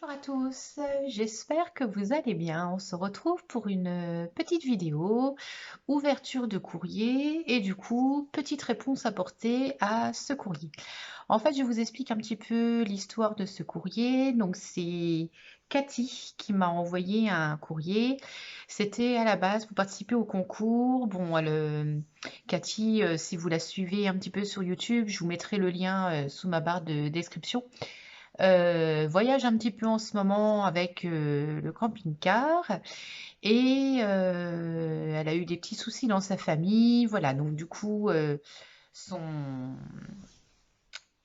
Bonjour à tous, j'espère que vous allez bien. On se retrouve pour une petite vidéo, ouverture de courrier et du coup, petite réponse apportée à ce courrier. En fait, je vous explique un petit peu l'histoire de ce courrier. Donc, c'est Cathy qui m'a envoyé un courrier. C'était à la base pour participer au concours. Bon, Cathy, si vous la suivez un petit peu sur YouTube, je vous mettrai le lien sous ma barre de description. Voyage un petit peu en ce moment avec le camping-car et elle a eu des petits soucis dans sa famille. Voilà, donc du coup, son...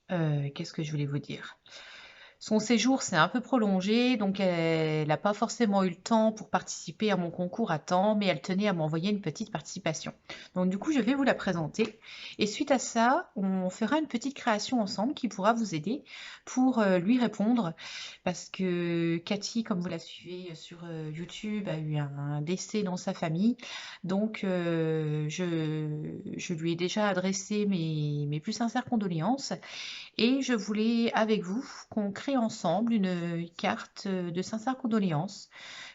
qu'est-ce que je voulais vous dire? Son séjour s'est un peu prolongé, donc elle n'a pas forcément eu le temps pour participer à mon concours à temps, mais elle tenait à m'envoyer une petite participation. Donc du coup, je vais vous la présenter. Et suite à ça, on fera une petite création ensemble qui pourra vous aider pour lui répondre, parce que Cathy, comme vous la suivez sur YouTube, a eu un décès dans sa famille. Donc je lui ai déjà adressé mes plus sincères condoléances. Et je voulais avec vous qu'on crée ensemble une carte de sincères condoléances.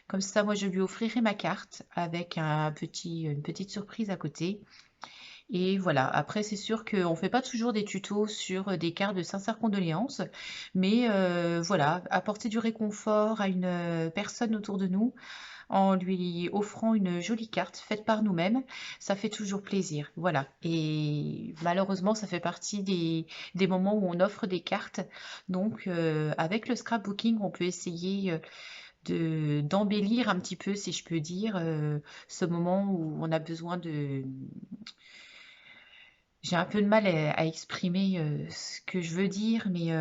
Comme ça, moi, je lui offrirai ma carte avec une petite surprise à côté. Et voilà, après, c'est sûr qu'on ne fait pas toujours des tutos sur des cartes de sincères condoléances, mais voilà, apporter du réconfort à une personne autour de nous en lui offrant une jolie carte faite par nous-mêmes, ça fait toujours plaisir. Voilà. Et malheureusement, ça fait partie des moments où on offre des cartes. Donc, avec le scrapbooking, on peut essayer d'embellir un petit peu, si je peux dire, ce moment où on a besoin de... J'ai un peu de mal à exprimer ce que je veux dire, mais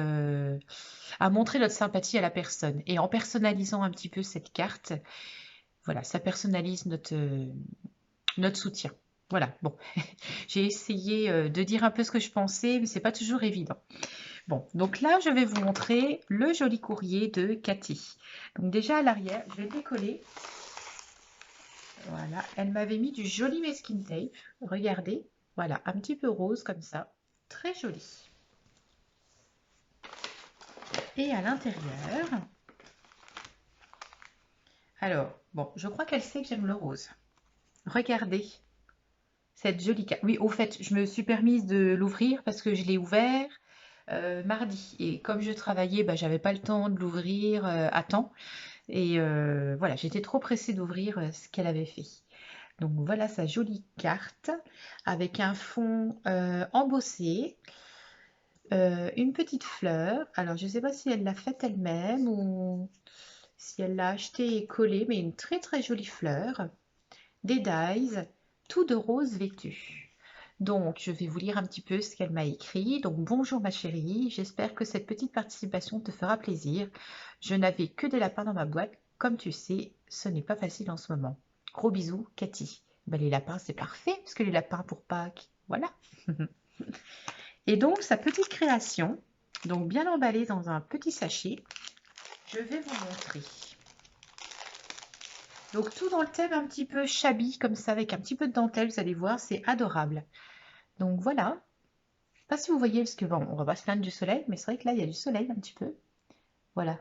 à montrer notre sympathie à la personne. Et en personnalisant un petit peu cette carte, voilà, ça personnalise notre soutien. Voilà, bon, j'ai essayé de dire un peu ce que je pensais, mais c'est pas toujours évident. Bon, donc là, je vais vous montrer le joli courrier de Cathy. Donc déjà à l'arrière, je vais le décoller. Voilà, elle m'avait mis du joli masking tape. Regardez, voilà, un petit peu rose comme ça. Très joli. Et à l'intérieur, alors, bon, je crois qu'elle sait que j'aime le rose. Regardez cette jolie carte. Oui, au fait, je me suis permise de l'ouvrir parce que je l'ai ouvert mardi. Et comme je travaillais, bah, j'avais pas le temps de l'ouvrir à temps. Et voilà, j'étais trop pressée d'ouvrir ce qu'elle avait fait. Donc voilà sa jolie carte avec un fond embossé, une petite fleur. Alors je ne sais pas si elle l'a faite elle-même ou si elle l'a acheté et collé, mais une très très jolie fleur. Des dies, tout de rose vêtu. Donc, je vais vous lire un petit peu ce qu'elle m'a écrit. Donc, bonjour ma chérie, j'espère que cette petite participation te fera plaisir. Je n'avais que des lapins dans ma boîte. Comme tu sais, ce n'est pas facile en ce moment. Gros bisous, Cathy. Ben, les lapins, c'est parfait, parce que les lapins pour Pâques, voilà. Et donc, sa petite création, donc bien emballée dans un petit sachet, je vais vous montrer. Donc, tout dans le thème un petit peu shabby, comme ça, avec un petit peu de dentelle, vous allez voir, c'est adorable. Donc, voilà. Je sais pas si vous voyez, parce que bon, on va pas se plaindre du soleil, mais c'est vrai que là, il y a du soleil un petit peu. Voilà.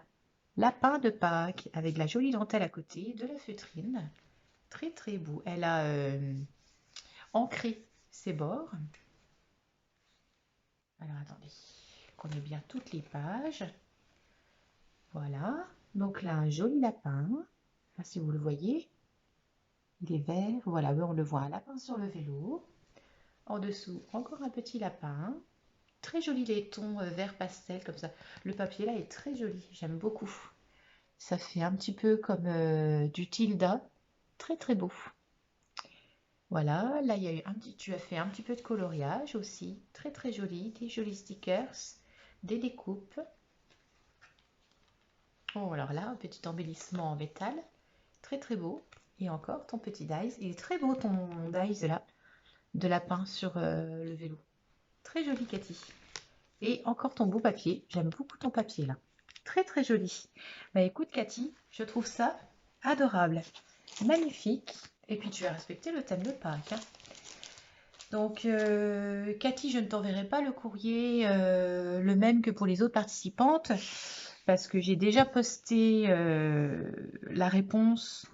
Lapin de Pâques, avec la jolie dentelle à côté, de la feutrine. Très, très beau. Elle a ancré ses bords. Alors, attendez, qu'on ait bien toutes les pages. Voilà. Donc là, un joli lapin. Je sais pas si vous le voyez. Il est vert. Voilà, oui, on le voit. Un lapin sur le vélo. En dessous, encore un petit lapin. Très joli laiton vert pastel comme ça. Le papier là est très joli. J'aime beaucoup. Ça fait un petit peu comme du Tilda. Très très beau. Voilà, là il y a eu tu as fait un petit peu de coloriage aussi. Très très joli. Des jolis stickers. Des découpes. Oh, alors là, un petit embellissement en métal. Très très beau. Et encore ton petit dice. Il est très beau ton dice là. De lapin sur le vélo. Très joli Cathy. Et encore ton beau papier. J'aime beaucoup ton papier là. Très très joli. Bah écoute Cathy, je trouve ça adorable. Magnifique. Et puis tu as respecté le thème de Pâques, hein. Donc Cathy, je ne t'enverrai pas le courrier le même que pour les autres participantes. parce que j'ai déjà posté la réponse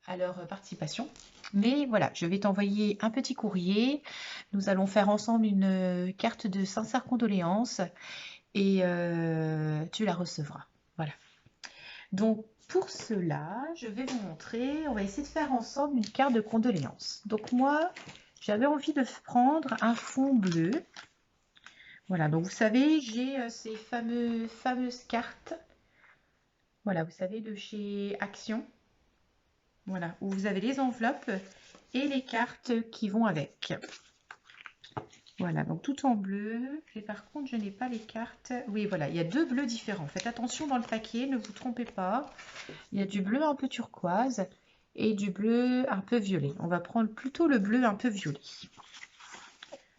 à leur participation. Mais voilà, je vais t'envoyer un petit courrier. Nous allons faire ensemble une carte de sincères condoléances et tu la recevras. Voilà. Donc pour cela, je vais vous montrer, on va essayer de faire ensemble une carte de condoléances. Donc moi, j'avais envie de prendre un fond bleu. Voilà, donc vous savez, j'ai ces fameuses cartes. Voilà, vous savez, de chez Action. Voilà, où vous avez les enveloppes et les cartes qui vont avec. Voilà, donc tout en bleu. Et par contre, je n'ai pas les cartes. Oui, voilà, il y a deux bleus différents. Faites attention dans le paquet, ne vous trompez pas. Il y a du bleu un peu turquoise et du bleu un peu violet. On va prendre plutôt le bleu un peu violet.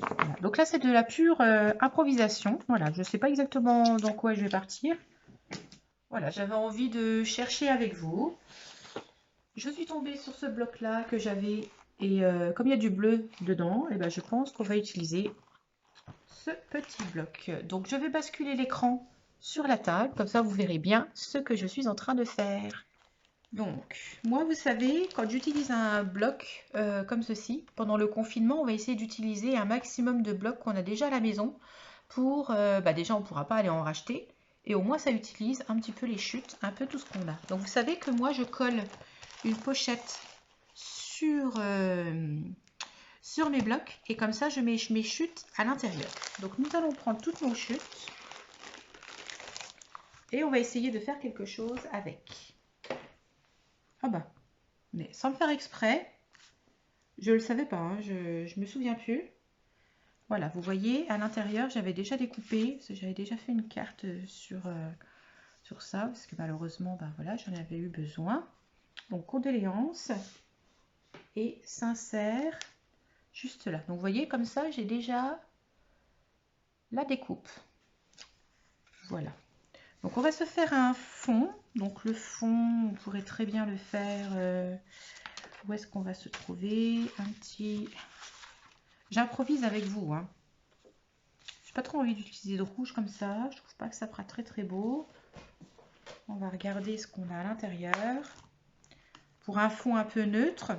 Voilà, donc là, c'est de la pure improvisation. Voilà, je ne sais pas exactement dans quoi je vais partir. Voilà, j'avais envie de chercher avec vous. Je suis tombée sur ce bloc-là que j'avais. Et comme il y a du bleu dedans, et ben je pense qu'on va utiliser ce petit bloc. Donc je vais basculer l'écran sur la table, comme ça vous verrez bien ce que je suis en train de faire. Donc moi vous savez, quand j'utilise un bloc comme ceci, pendant le confinement, on va essayer d'utiliser un maximum de blocs qu'on a déjà à la maison pour, déjà on ne pourra pas aller en racheter. Et au moins ça utilise un petit peu les chutes, un peu tout ce qu'on a. Donc vous savez que moi je colle une pochette sur mes blocs et comme ça je mets mes chutes à l'intérieur. Donc nous allons prendre toutes nos chutes et on va essayer de faire quelque chose avec. Ah bah, mais sans le faire exprès, je le savais pas, hein, je me souviens plus. Voilà, vous voyez, à l'intérieur, j'avais déjà découpé, parce que j'avais déjà fait une carte sur ça, parce que malheureusement, ben voilà, j'en avais eu besoin. Donc, condoléances et sincère, juste là. Donc, vous voyez, comme ça, j'ai déjà la découpe. Voilà. Donc, on va se faire un fond. Donc, le fond, on pourrait très bien le faire... où est-ce qu'on va se trouver? Un petit... J'improvise avec vous, hein. J'ai pas trop envie d'utiliser de rouge comme ça. Je trouve pas que ça fera très très beau. On va regarder ce qu'on a à l'intérieur. Pour un fond un peu neutre.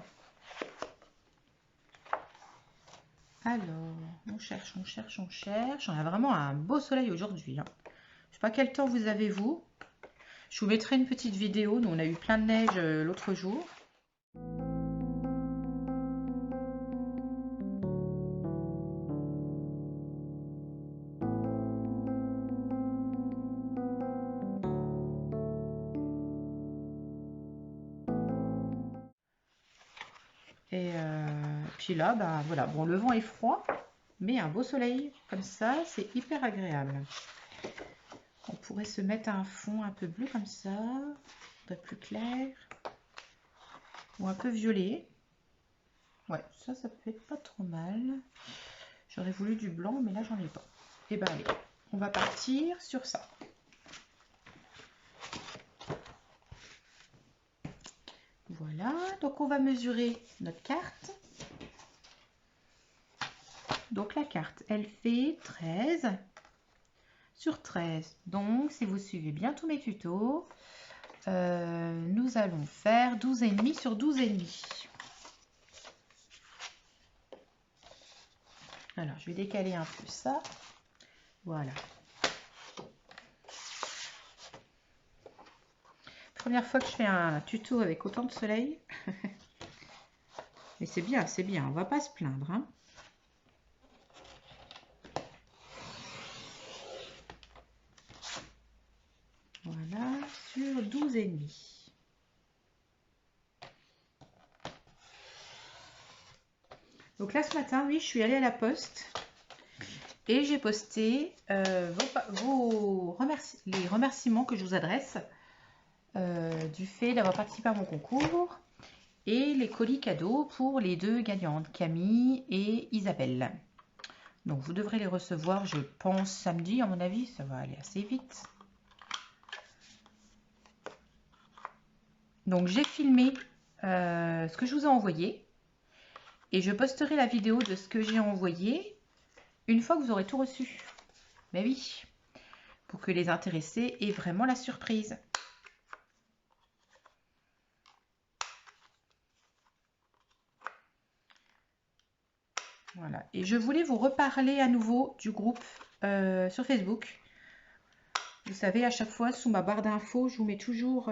Alors, on cherche, on cherche, on cherche. On a vraiment un beau soleil aujourd'hui, hein. Je sais pas quel temps vous avez vous. Je vous mettrai une petite vidéo. Nous, on a eu plein de neige l'autre jour. Et puis là, bah voilà, bon, le vent est froid, mais un beau soleil comme ça, c'est hyper agréable. On pourrait se mettre un fond un peu bleu comme ça, un peu plus clair, ou un peu violet. Ouais, ça peut être pas trop mal. J'aurais voulu du blanc, mais là, j'en ai pas. Et ben allez, on va partir sur ça. Voilà, donc on va mesurer notre carte. Donc la carte, elle fait 13 sur 13. Donc, si vous suivez bien tous mes tutos, nous allons faire 12,5 sur 12,5. Alors, je vais décaler un peu ça. Voilà. Première fois que je fais un tuto avec autant de soleil. Mais c'est bien, on va pas se plaindre, hein. Voilà, sur 12,5. Donc là, ce matin, oui, je suis allée à la poste et j'ai posté les remerciements que je vous adresse du fait d'avoir participé à mon concours et les colis cadeaux pour les deux gagnantes, Camille et Isabelle. Donc vous devrez les recevoir, je pense, samedi, à mon avis, ça va aller assez vite. Donc j'ai filmé ce que je vous ai envoyé et je posterai la vidéo de ce que j'ai envoyé une fois que vous aurez tout reçu. Mais oui, pour que les intéressés aient vraiment la surprise. Voilà. Et je voulais vous reparler à nouveau du groupe sur Facebook. Vous savez, à chaque fois, sous ma barre d'infos, je vous mets toujours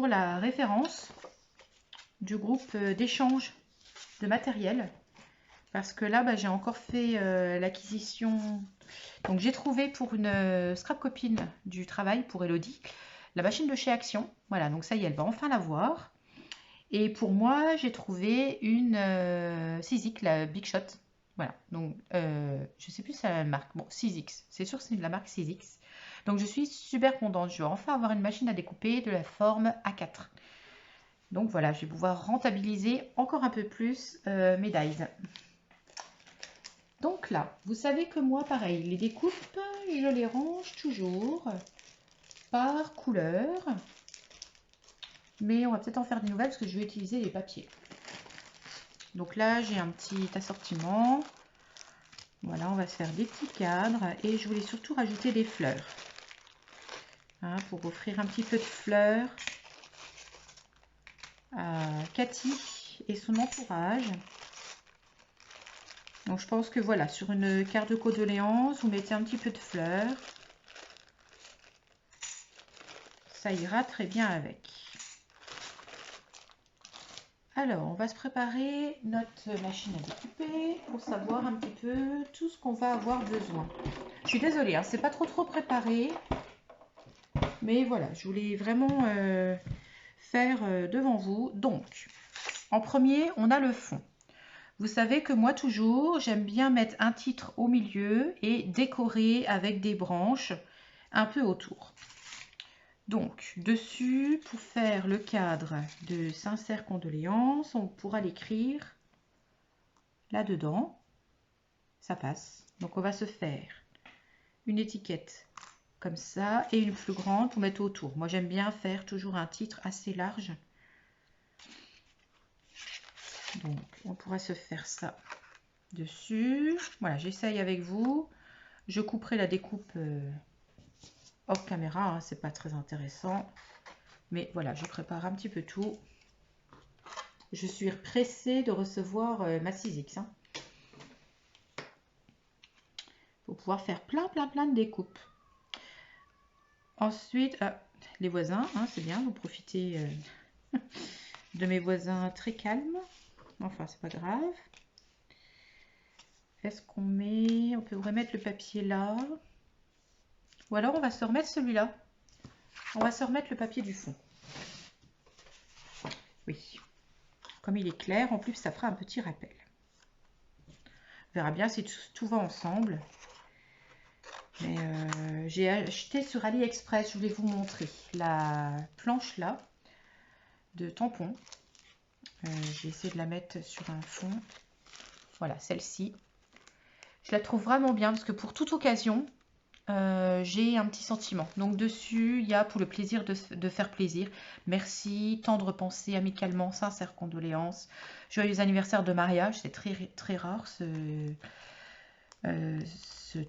la référence du groupe d'échange de matériel. Parce que là, bah, j'ai encore fait l'acquisition. Donc, j'ai trouvé pour une scrap copine du travail, pour Elodie, la machine de chez Action. Voilà, donc ça y est, elle va enfin l'avoir. Et pour moi, j'ai trouvé une Sizik, la Big Shot. Voilà, donc je sais plus c'est la marque. Bon, 6X, c'est sûr que c'est de la marque 6X. Donc je suis super contente. Je vais enfin avoir une machine à découper de la forme A4. Donc voilà, je vais pouvoir rentabiliser encore un peu plus mes dies. Donc là, vous savez que moi, pareil, les découpes, je les range toujours par couleur. Mais on va peut-être en faire des nouvelles parce que je vais utiliser les papiers. Donc là, j'ai un petit assortiment. Voilà, on va se faire des petits cadres. Et je voulais surtout rajouter des fleurs. Hein, pour offrir un petit peu de fleurs à Cathy et son entourage. Donc je pense que voilà, sur une carte de condoléances, vous mettez un petit peu de fleurs. Ça ira très bien avec. Alors, on va se préparer notre machine à découper pour savoir un petit peu tout ce qu'on va avoir besoin. Je suis désolée, hein, c'est pas trop préparé. Mais voilà, je voulais vraiment faire devant vous. Donc, en premier, on a le fond. Vous savez que moi, toujours, j'aime bien mettre un titre au milieu et décorer avec des branches un peu autour. Donc, dessus, pour faire le cadre de sincères condoléances, on pourra l'écrire là-dedans. Ça passe. Donc, on va se faire une étiquette comme ça et une plus grande pour mettre autour. Moi, j'aime bien faire toujours un titre assez large. Donc, on pourra se faire ça dessus. Voilà, j'essaye avec vous. Je couperai la découpe hors caméra, hein, c'est pas très intéressant. Mais voilà, je prépare un petit peu tout. Je suis pressée de recevoir ma 6X. Hein, pour pouvoir faire plein de découpes. Ensuite, les voisins, hein, c'est bien, vous profitez de mes voisins très calmes. Enfin, c'est pas grave. Est-ce qu'on met... On peut remettre le papier là. Ou alors on va se remettre celui-là. On va se remettre le papier du fond. Oui. Comme il est clair, en plus ça fera un petit rappel. On verra bien si tout va ensemble. Mais j'ai acheté sur AliExpress, je voulais vous montrer la planche là de tampons. J'ai essayé de la mettre sur un fond. Voilà, celle-ci. Je la trouve vraiment bien parce que pour toute occasion, j'ai un petit sentiment. Donc dessus, il y a pour le plaisir de faire plaisir. Merci, tendre pensée, amicalement, sincère condoléances. Joyeux anniversaire de mariage, c'est très rare ce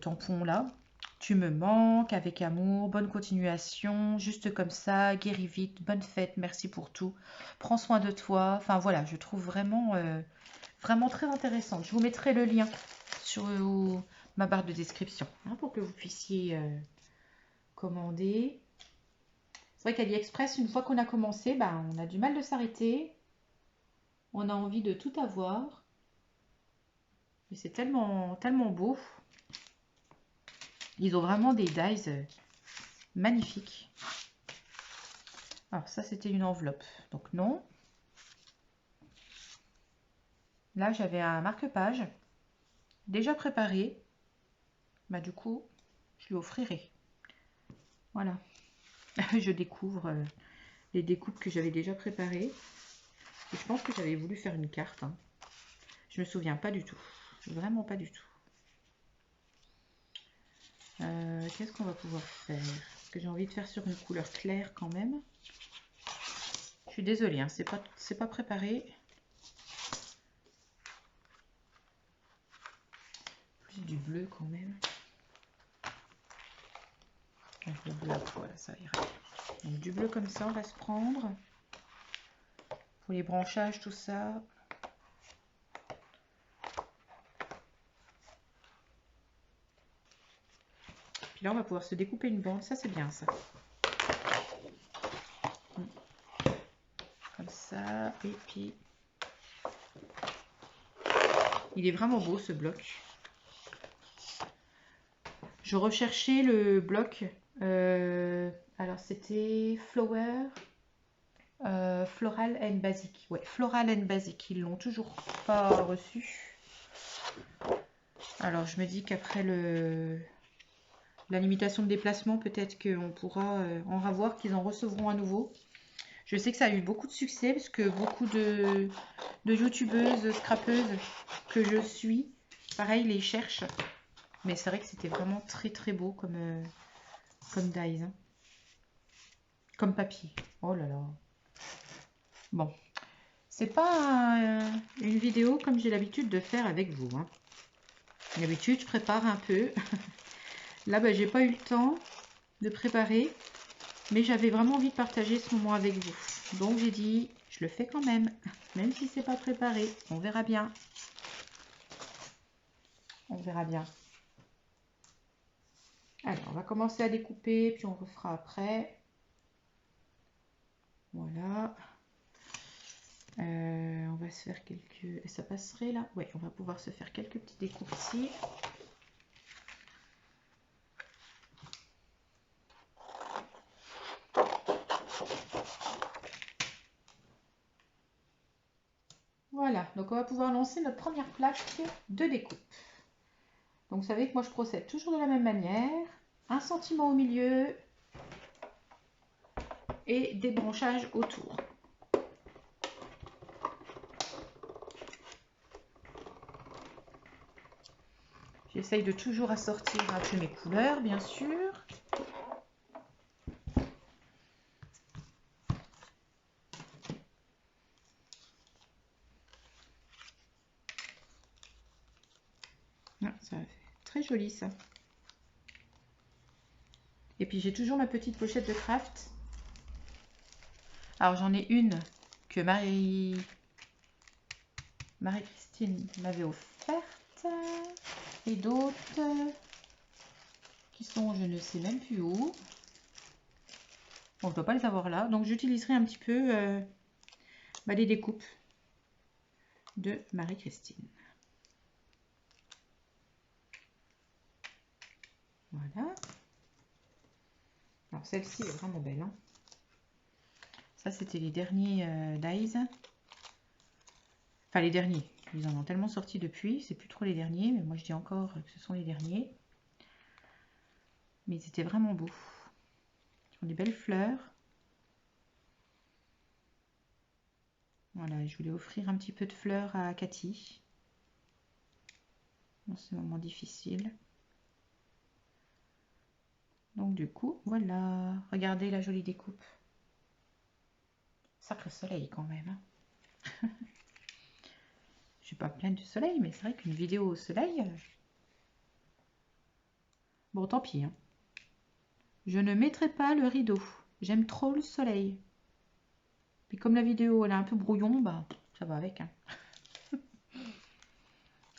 tampon-là. Tu me manques, avec amour, bonne continuation, juste comme ça, guéris vite, bonne fête, merci pour tout. Prends soin de toi. Enfin voilà, je trouve vraiment, vraiment très intéressante. Je vous mettrai le lien sur ma barre de description hein, pour que vous puissiez commander. C'est vrai qu'AliExpress, une fois qu'on a commencé, bah, on a du mal de s'arrêter. On a envie de tout avoir. Mais c'est tellement beau. Ils ont vraiment des dies magnifiques. Alors ça, c'était une enveloppe. Donc non. Là, j'avais un marque-page déjà préparé. Bah, du coup, je lui offrirai. Voilà. Je découvre les découpes que j'avais déjà préparées. Et je pense que j'avais voulu faire une carte. Hein. Je me souviens pas du tout. Vraiment pas du tout. Qu'est-ce qu'on va pouvoir faire? Parce que j'ai envie de faire sur une couleur claire quand même. Je suis désolée, hein, c'est pas préparé. Plus du bleu quand même. Le bleu, voilà, ça ira. Donc du bleu comme ça, on va se prendre. Pour les branchages, tout ça. Puis là, on va pouvoir se découper une bande. Ça, c'est bien, ça. Comme ça. Et puis... il est vraiment beau, ce bloc. Je recherchais le bloc. Alors, c'était Flower... Floral and Basic. Ouais, Floral and Basic. Ils l'ont toujours pas reçu. Alors, je me dis qu'après la limitation de déplacement, peut-être qu'on pourra en revoir, qu'ils en recevront à nouveau. Je sais que ça a eu beaucoup de succès parce que beaucoup de youtubeuses, scrapeuses que je suis, pareil, les cherchent. Mais c'est vrai que c'était vraiment très très beau comme dies. Hein. Comme papier. Oh là là. Bon. C'est pas une vidéo comme j'ai l'habitude de faire avec vous. Hein. D'habitude, je prépare un peu. Là, bah, j'ai pas eu le temps de préparer. Mais j'avais vraiment envie de partager ce moment avec vous. Donc j'ai dit, je le fais quand même. Même si c'est pas préparé. On verra bien. On verra bien. Alors, on va commencer à découper. Puis on refera après. Voilà. On va se faire quelques... ça passerait là? Oui, on va pouvoir se faire quelques petites découpes ici. Voilà, donc on va pouvoir lancer notre première plaque de découpe. Donc vous savez que moi je procède toujours de la même manière. Un sentiment au milieu et des branchages autour. J'essaye de toujours assortir un peu mes couleurs, bien sûr. Ah, ça fait très joli ça. Et puis j'ai toujours ma petite pochette de craft. Alors j'en ai une que Marie-Christine m'avait offerte. Et d'autres qui sont je ne sais même plus où. Bon, je ne dois pas les avoir là. Donc j'utiliserai un petit peu les découpes de Marie-Christine. Voilà. Alors celle-ci est vraiment belle. Hein. Ça c'était les derniers dies. Enfin les derniers. Ils en ont tellement sorti depuis. C'est plus trop les derniers. Mais moi je dis encore que ce sont les derniers. Mais ils étaient vraiment beaux. Ils ont des belles fleurs. Voilà, je voulais offrir un petit peu de fleurs à Cathy. Dans ce moment difficile. Donc du coup, voilà. Regardez la jolie découpe. Sacré soleil quand même. Hein. Je suis pas pleine de soleil, mais c'est vrai qu'une vidéo au soleil... Bon, tant pis. Hein. Je ne mettrai pas le rideau. J'aime trop le soleil. Puis comme la vidéo, elle est un peu brouillon, bah ça va avec. Hein.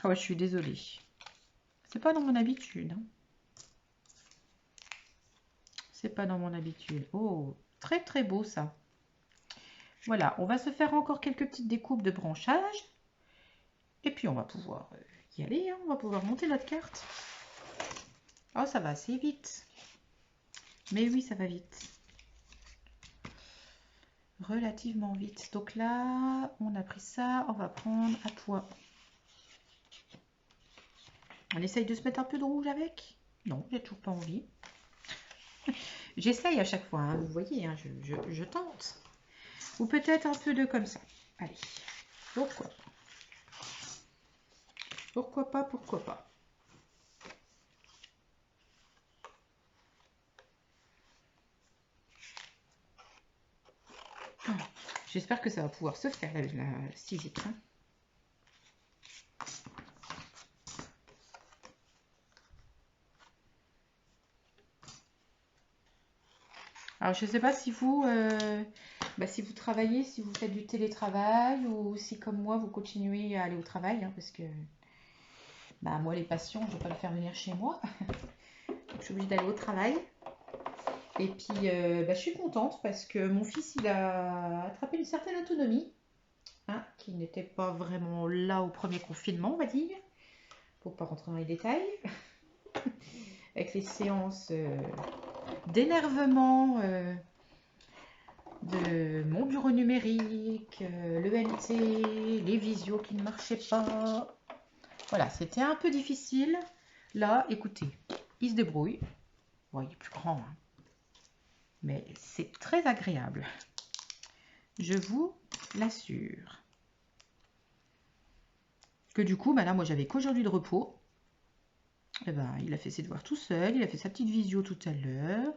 Ah ouais, je suis désolée. C'est pas dans mon habitude. Hein. C'est pas dans mon habitude. Oh, très très beau ça. Voilà, on va se faire encore quelques petites découpes de branchage. Et puis on va pouvoir y aller. Hein. On va pouvoir monter notre carte. Oh, ça va assez vite. Mais oui, ça va vite. Relativement vite. Donc là, on a pris ça. On va prendre à poids. On essaye de se mettre un peu de rouge avec? Non, j'ai toujours pas envie. J'essaye à chaque fois, hein, vous voyez, hein, je tente. Ou peut-être un peu de comme ça. Allez, pourquoi? Pourquoi pas, pourquoi pas. Oh, j'espère que ça va pouvoir se faire, la ciseille. Hein. Alors, je ne sais pas si vous, si vous travaillez, si vous faites du télétravail ou si, comme moi, vous continuez à aller au travail, hein, parce que bah, moi, les patients, je ne vais pas les faire venir chez moi. Donc, je suis obligée d'aller au travail. Et puis, je suis contente parce que mon fils, il a attrapé une certaine autonomie, hein, qui n'était pas vraiment là au premier confinement, on va dire. Pour pas rentrer dans les détails. Avec les séances d'énervement de mon bureau numérique, le NT, les visios qui ne marchaient pas. Voilà, c'était un peu difficile. Là, écoutez, il se débrouille. Bon, il est plus grand, hein, mais c'est très agréable. Je vous l'assure. Que du coup, là, moi, j'avais qu'aujourd'hui de repos. Et il a fait ses devoirs tout seul. Il a fait sa petite visio tout à l'heure.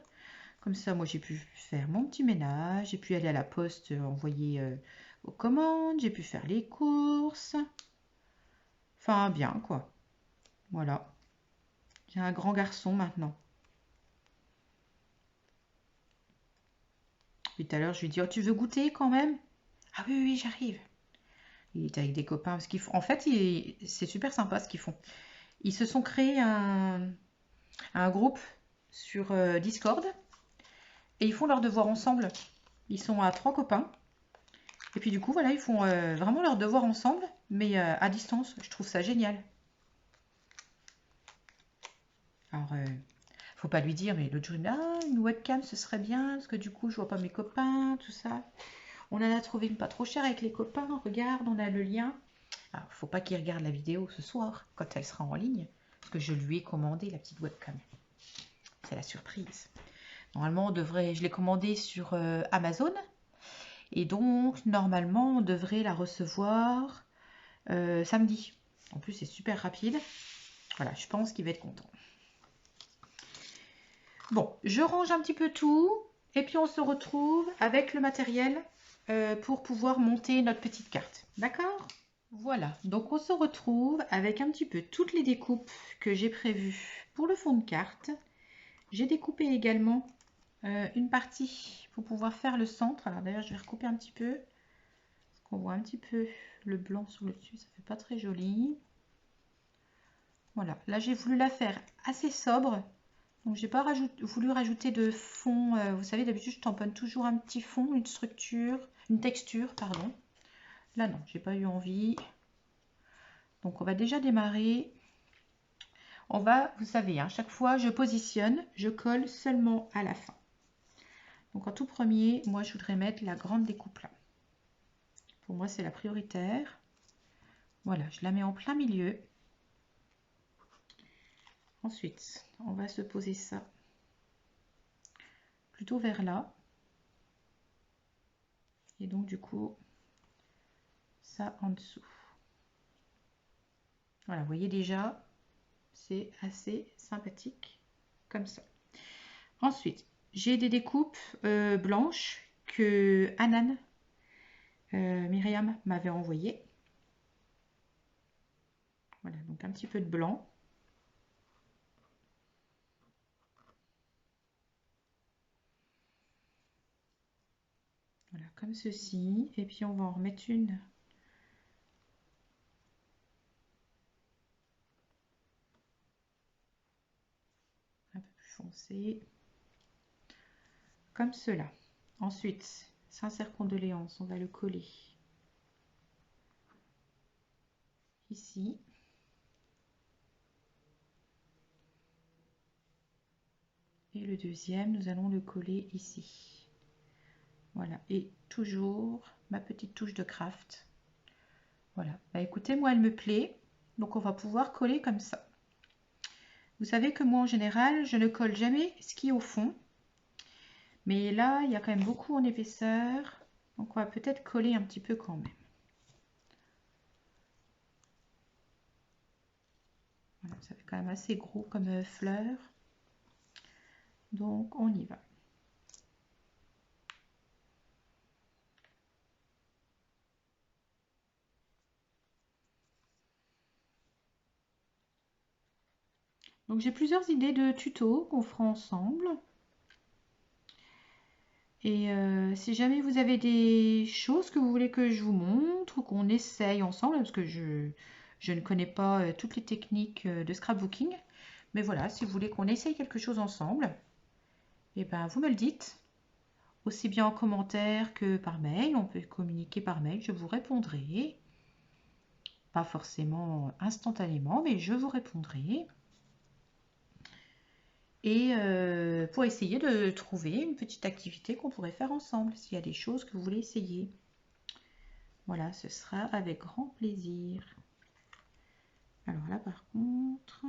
Comme ça, moi, j'ai pu faire mon petit ménage. J'ai pu aller à la poste envoyer aux commandes. J'ai pu faire les courses. Enfin, bien, quoi. Voilà. J'ai un grand garçon maintenant. Puis tout à l'heure, je lui dis, oh, tu veux goûter quand même? Ah oui, oui, j'arrive. Il est avec des copains. Parce qu'ils font... En fait, c'est super sympa ce qu'ils font. Ils se sont créés un groupe sur Discord. Et ils font leurs devoirs ensemble. Ils sont à 3 copains. Et puis du coup, voilà, ils font vraiment leurs devoirs ensemble, mais à distance. Je trouve ça génial. Alors, faut pas lui dire, mais l'autre jour, il me dit, ah, une webcam, ce serait bien, parce que du coup, je vois pas mes copains, tout ça. On en a trouvé une pas trop chère avec les copains, regarde, on a le lien. Alors, faut pas qu'il regarde la vidéo ce soir, quand elle sera en ligne, parce que je lui ai commandé la petite webcam. C'est la surprise. Normalement, je l'ai commandée sur Amazon, et donc, normalement, on devrait la recevoir samedi. En plus, c'est super rapide. Voilà, je pense qu'il va être content. Bon, je range un petit peu tout et puis on se retrouve avec le matériel pour pouvoir monter notre petite carte. D'accord? Voilà, donc on se retrouve avec un petit peu toutes les découpes que j'ai prévues pour le fond de carte. J'ai découpé également une partie pour pouvoir faire le centre. Alors d'ailleurs, je vais recouper un petit peu parce qu'on voit un petit peu le blanc sur le dessus, ça fait pas très joli. Voilà, là j'ai voulu la faire assez sobre. Donc j'ai pas voulu rajouter de fond. Vous savez, d'habitude je tamponne toujours un petit fond, une structure, une texture, pardon. Là non, j'ai pas eu envie. Donc on va déjà démarrer. On va, vous savez, hein, chaque fois je positionne, je colle seulement à la fin. Donc en tout premier, moi je voudrais mettre la grande découpe là. Pour moi c'est la prioritaire. Voilà, je la mets en plein milieu. Ensuite, on va se poser ça plutôt vers là. Et donc du coup, ça en dessous. Voilà, vous voyez déjà, c'est assez sympathique comme ça. Ensuite, j'ai des découpes blanches que Anan, Myriam m'avait envoyées. Voilà, donc un petit peu de blanc. Voilà, comme ceci. Et puis on va en remettre une un peu plus foncée. Comme cela. Ensuite, sincère condoléances, on va le coller ici. Et le deuxième, nous allons le coller ici. Voilà, et toujours ma petite touche de craft. Voilà, bah écoutez, moi elle me plaît, donc on va pouvoir coller comme ça. Vous savez que moi en général, je ne colle jamais ce qui est au fond. Mais là, il y a quand même beaucoup en épaisseur, donc on va peut-être coller un petit peu quand même. Voilà, ça fait quand même assez gros comme fleur. Donc on y va. Donc j'ai plusieurs idées de tutos qu'on fera ensemble. Et si jamais vous avez des choses que vous voulez que je vous montre ou qu'on essaye ensemble, parce que je ne connais pas toutes les techniques de scrapbooking, mais voilà, si vous voulez qu'on essaye quelque chose ensemble, et ben vous me le dites, aussi bien en commentaire que par mail. On peut communiquer par mail, je vous répondrai. Pas forcément instantanément, mais je vous répondrai. Et pour essayer de trouver une petite activité qu'on pourrait faire ensemble, s'il y a des choses que vous voulez essayer. Voilà, ce sera avec grand plaisir. Alors là, par contre,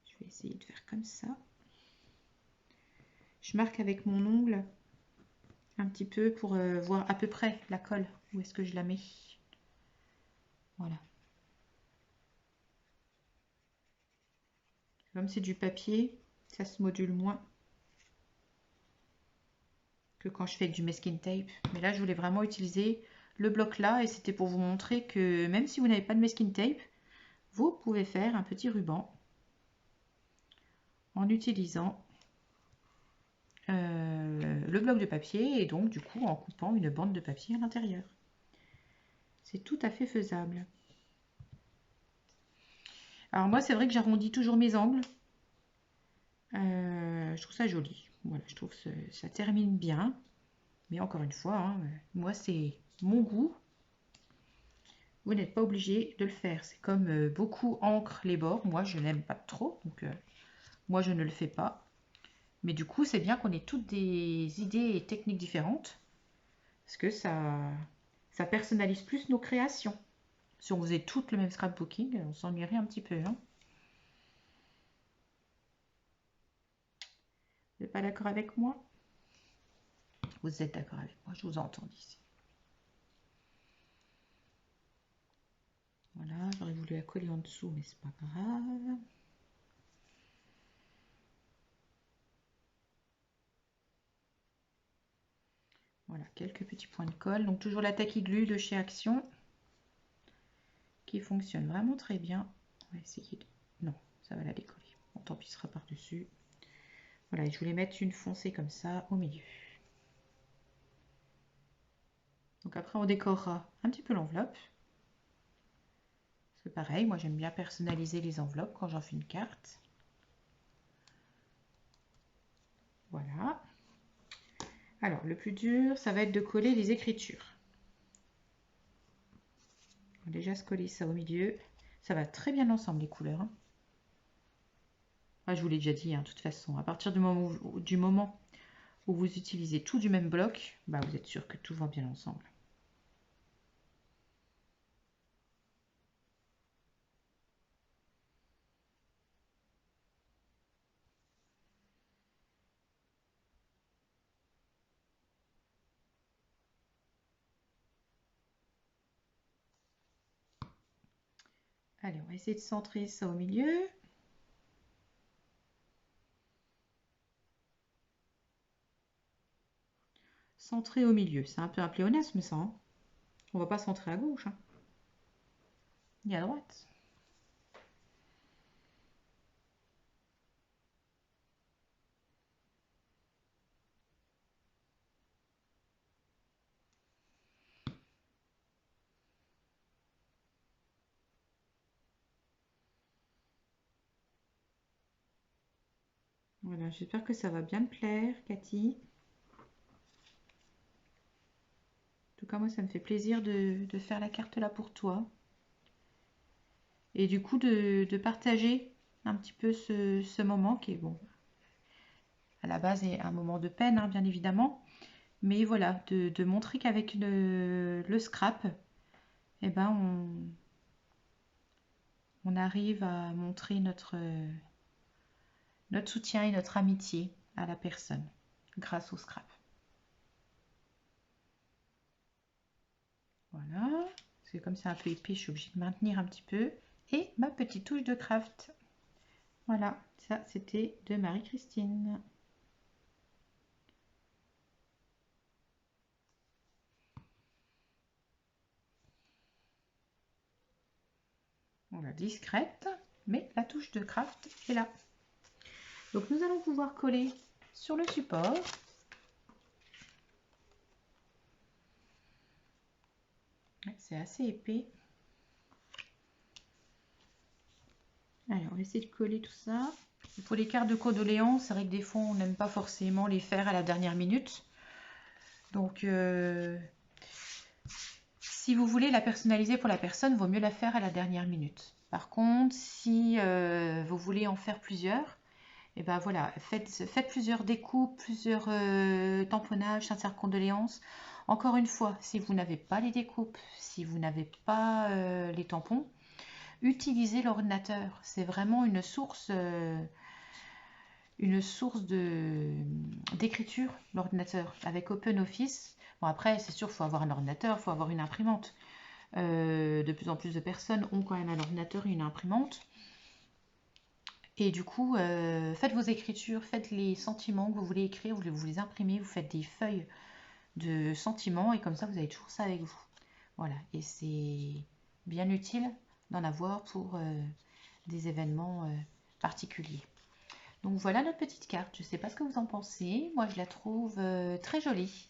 je vais essayer de faire comme ça. Je marque avec mon ongle un petit peu pour voir à peu près la colle, où est-ce que je la mets. Voilà. Comme c'est du papier, ça se module moins que quand je fais avec du masking tape. Mais là, je voulais vraiment utiliser le bloc là, et c'était pour vous montrer que même si vous n'avez pas de masking tape, vous pouvez faire un petit ruban en utilisant le bloc de papier et donc du coup en coupant une bande de papier à l'intérieur. C'est tout à fait faisable. Alors moi, c'est vrai que j'arrondis toujours mes angles. Je trouve ça joli. Voilà, je trouve que ça termine bien. Mais encore une fois, hein, moi, c'est mon goût. Vous n'êtes pas obligé de le faire. C'est comme beaucoup encrent les bords. Moi, je n'aime pas trop. Donc, moi, je ne le fais pas. Mais du coup, c'est bien qu'on ait toutes des idées et techniques différentes. Parce que ça personnalise plus nos créations. Si on faisait toutes le même scrapbooking, on s'ennuierait un petit peu. Hein. Vous n'êtes pas d'accord avec moi? Vous êtes d'accord avec moi, je vous entends d'ici. Voilà, j'aurais voulu la coller en dessous, mais c'est pas grave. Voilà, quelques petits points de colle. Donc toujours la Tacky Glue de chez Action, qui fonctionne vraiment très bien. On va essayer de... Non, ça va la décoller. Bon, tant pis, ce sera par-dessus. Voilà, et je voulais mettre une foncée comme ça au milieu. Donc après, on décorera un petit peu l'enveloppe. Parce que pareil, moi j'aime bien personnaliser les enveloppes quand j'en fais une carte. Voilà. Alors, le plus dur, ça va être de coller les écritures. On va déjà se coller ça au milieu. Ça va très bien ensemble, les couleurs. Hein. Ah, je vous l'ai déjà dit, hein, de toute façon. À partir du moment où vous utilisez tout du même bloc, bah, vous êtes sûr que tout va bien ensemble. Allez, on va essayer de centrer ça au milieu. Centrer au milieu, c'est un peu un pléonasme ça. Hein. On va pas centrer à gauche, hein. Ni à droite. Voilà, j'espère que ça va bien te plaire, Cathy. En tout cas, moi, ça me fait plaisir de faire la carte là pour toi. Et du coup, de partager un petit peu ce moment qui est, bon, à la base, est un moment de peine, hein, bien évidemment. Mais voilà, de montrer qu'avec le scrap, eh ben, on arrive à montrer notre soutien et notre amitié à la personne grâce au scrap. Voilà, c'est comme c'est un peu épais, je suis obligée de maintenir un petit peu. Et ma petite touche de craft. Voilà, ça c'était de Marie-Christine. Voilà, discrète, mais la touche de craft est là. Donc nous allons pouvoir coller sur le support. C'est assez épais. Allez, on va essayer de coller tout ça. Pour les cartes de condoléances, c'est vrai que des fois, on n'aime pas forcément les faire à la dernière minute. Donc, si vous voulez la personnaliser pour la personne, vaut mieux la faire à la dernière minute. Par contre, si vous voulez en faire plusieurs, et ben voilà, faites plusieurs découpes, plusieurs tamponnages, sincères condoléances. Encore une fois, si vous n'avez pas les découpes, si vous n'avez pas les tampons, utilisez l'ordinateur. C'est vraiment une source d'écriture, l'ordinateur, avec OpenOffice. Bon, après, c'est sûr, il faut avoir un ordinateur, il faut avoir une imprimante. De plus en plus de personnes ont quand même un ordinateur et une imprimante. Et du coup, faites vos écritures, faites les sentiments que vous voulez écrire, vous les imprimez, vous faites des feuilles de sentiments et comme ça, vous avez toujours ça avec vous. Voilà, et c'est bien utile d'en avoir pour des événements particuliers. Donc voilà notre petite carte. Je ne sais pas ce que vous en pensez. Moi, je la trouve très jolie.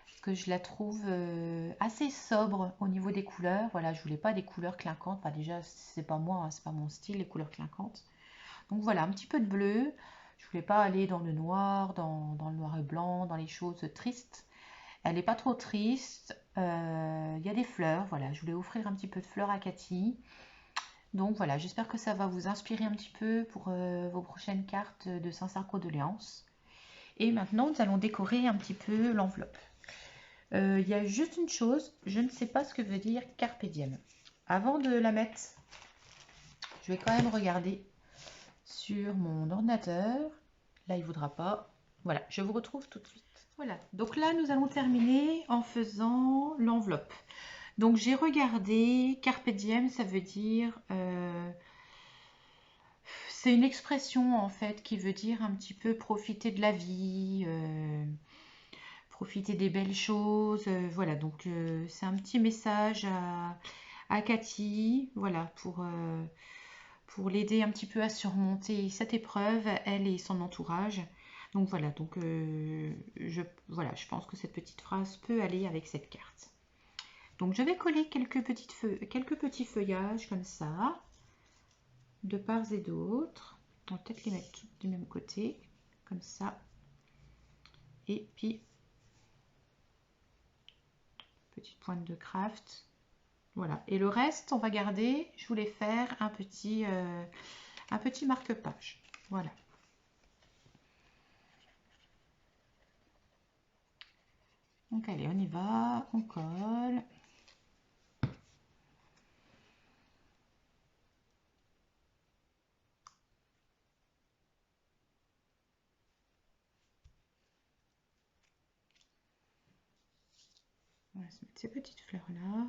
Parce que je la trouve assez sobre au niveau des couleurs. Voilà, je voulais pas des couleurs clinquantes. Enfin, déjà, c'est pas moi, hein, c'est pas mon style, les couleurs clinquantes. Donc voilà, un petit peu de bleu. Je voulais pas aller dans le noir, dans le noir et blanc, dans les choses tristes. Elle n'est pas trop triste. Il y a des fleurs. Voilà, je voulais offrir un petit peu de fleurs à Cathy. Donc voilà, j'espère que ça va vous inspirer un petit peu pour vos prochaines cartes de sincères condoléances. Et maintenant, nous allons décorer un petit peu l'enveloppe. Il y a juste une chose, je ne sais pas ce que veut dire Carpe diem. Avant de la mettre, je vais quand même regarder sur mon ordinateur. Là, il ne voudra pas. Voilà, je vous retrouve tout de suite. Voilà, donc là, nous allons terminer en faisant l'enveloppe. Donc, j'ai regardé, Carpe diem, ça veut dire... c'est une expression, en fait, qui veut dire un petit peu profiter de la vie, profiter des belles choses. Voilà, donc c'est un petit message à Cathy, voilà, pour l'aider un petit peu à surmonter cette épreuve, elle et son entourage. Donc voilà, donc voilà, je pense que cette petite phrase peut aller avec cette carte. Donc je vais coller quelques petits feuillages comme ça, de part et d'autre. On va peut-être les mettre toutes du même côté, comme ça. Et puis, petite pointe de craft. Voilà. Et le reste, on va garder. Je voulais faire un petit marque-page. Voilà. Donc allez, on y va. On colle. On va se mettre ces petites fleurs-là.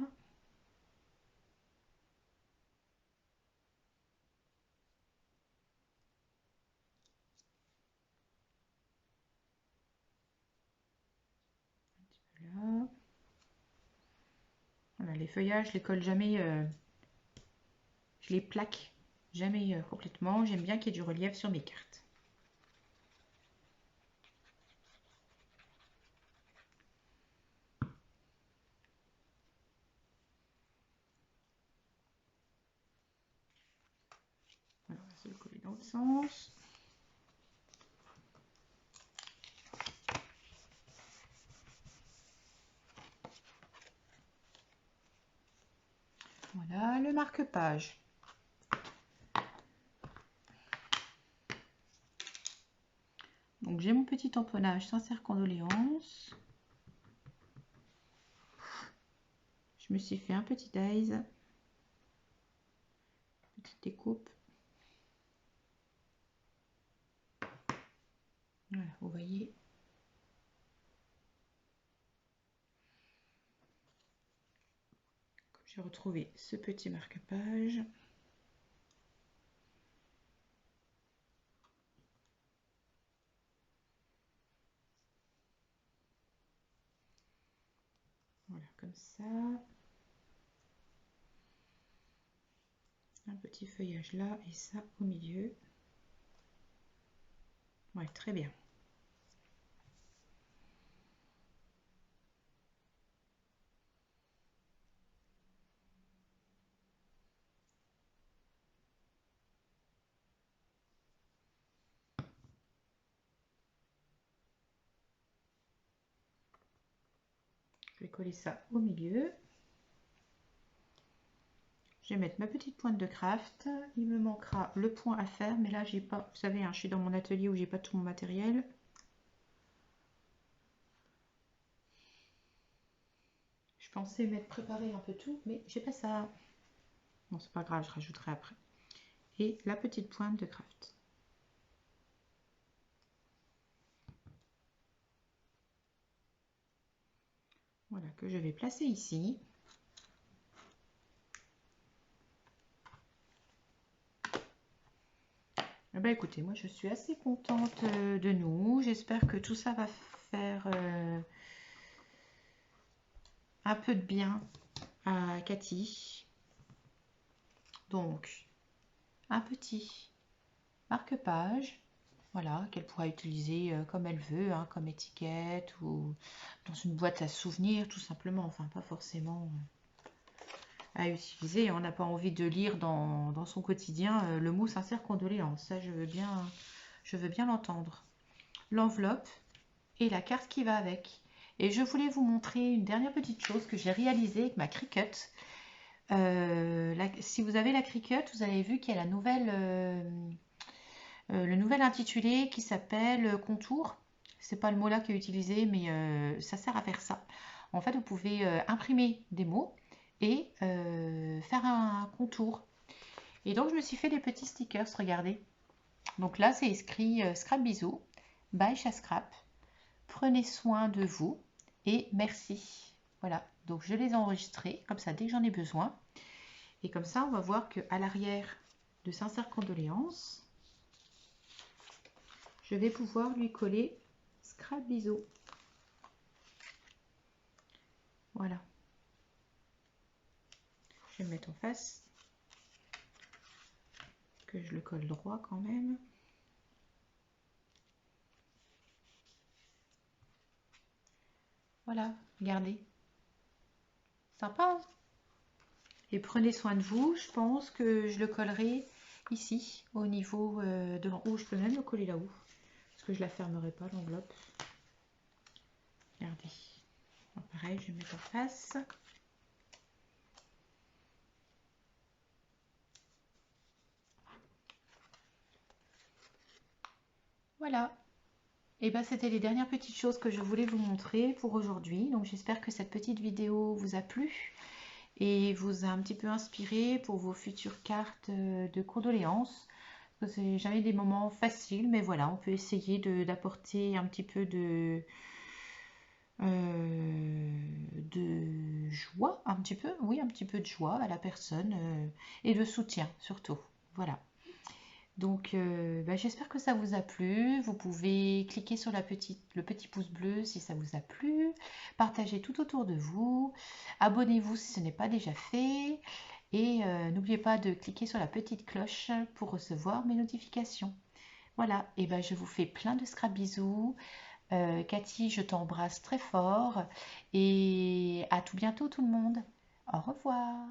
Un petit peu là. Voilà, les feuillages, je les colle jamais, je les plaque jamais complètement. J'aime bien qu'il y ait du relief sur mes cartes. Voilà, on va se le coller dans le sens. Voilà, le marque-page. Donc j'ai mon petit tamponnage sincère condoléances. Je me suis fait un petit dies. Petite découpe. Voilà, vous voyez. J'ai retrouvé ce petit marque-page. Voilà, comme ça. Un petit feuillage là et ça au milieu. Ouais, très bien. Je vais coller ça au milieu. Je vais mettre ma petite pointe de craft. Il me manquera le point à faire, mais là j'ai pas, vous savez, hein, je suis dans mon atelier où j'ai pas tout mon matériel. Je pensais m'être préparé un peu tout, mais j'ai pas ça. Bon, c'est pas grave, je rajouterai après. Et la petite pointe de craft. Voilà, que je vais placer ici. Eh ben, écoutez, moi je suis assez contente de nous. J'espère que tout ça va faire un peu de bien à Cathy. Donc, un petit marque-page, voilà, qu'elle pourra utiliser comme elle veut, hein, comme étiquette ou dans une boîte à souvenirs, tout simplement. Enfin, pas forcément à utiliser. On n'a pas envie de lire dans son quotidien le mot sincère condoléances. Ça, je veux bien l'entendre. L'enveloppe et la carte qui va avec. Et je voulais vous montrer une dernière petite chose que j'ai réalisée avec ma Cricut. Si vous avez la Cricut, vous avez vu qu'il y a la nouvelle, le nouvel intitulé qui s'appelle Contour. C'est pas le mot là qui est utilisé, mais ça sert à faire ça. En fait, vous pouvez imprimer des mots et faire un contour. Et donc, je me suis fait des petits stickers, regardez. Donc là, c'est écrit Scrap Bisous, by Scrap. Prenez soin de vous et merci. Voilà, donc je les ai enregistrés, comme ça, dès que j'en ai besoin. Et comme ça, on va voir qu'à l'arrière de Sincères Condoléances, je vais pouvoir lui coller Scrap Bisous. Voilà. Je vais le mettre en face, que je le colle droit quand même. Voilà, regardez. Sympa, hein? Et prenez soin de vous. Je pense que je le collerai ici, au niveau de l'en haut. Je peux même le coller là-haut, parce que je la fermerai pas, l'enveloppe. Regardez. Bon, pareil, je vais mettre en face. Voilà. Et bien, c'était les dernières petites choses que je voulais vous montrer pour aujourd'hui. Donc, j'espère que cette petite vidéo vous a plu et vous a un petit peu inspiré pour vos futures cartes de condoléances. C'est jamais des moments faciles, mais voilà, on peut essayer d'apporter un petit peu de joie, un petit peu, oui, un petit peu de joie à la personne et de soutien surtout. Voilà. Donc, j'espère que ça vous a plu. Vous pouvez cliquer sur le petit pouce bleu si ça vous a plu. Partagez tout autour de vous. Abonnez-vous si ce n'est pas déjà fait. Et n'oubliez pas de cliquer sur la petite cloche pour recevoir mes notifications. Voilà, et je vous fais plein de scrap bisous. Cathy, je t'embrasse très fort. Et à tout bientôt tout le monde. Au revoir.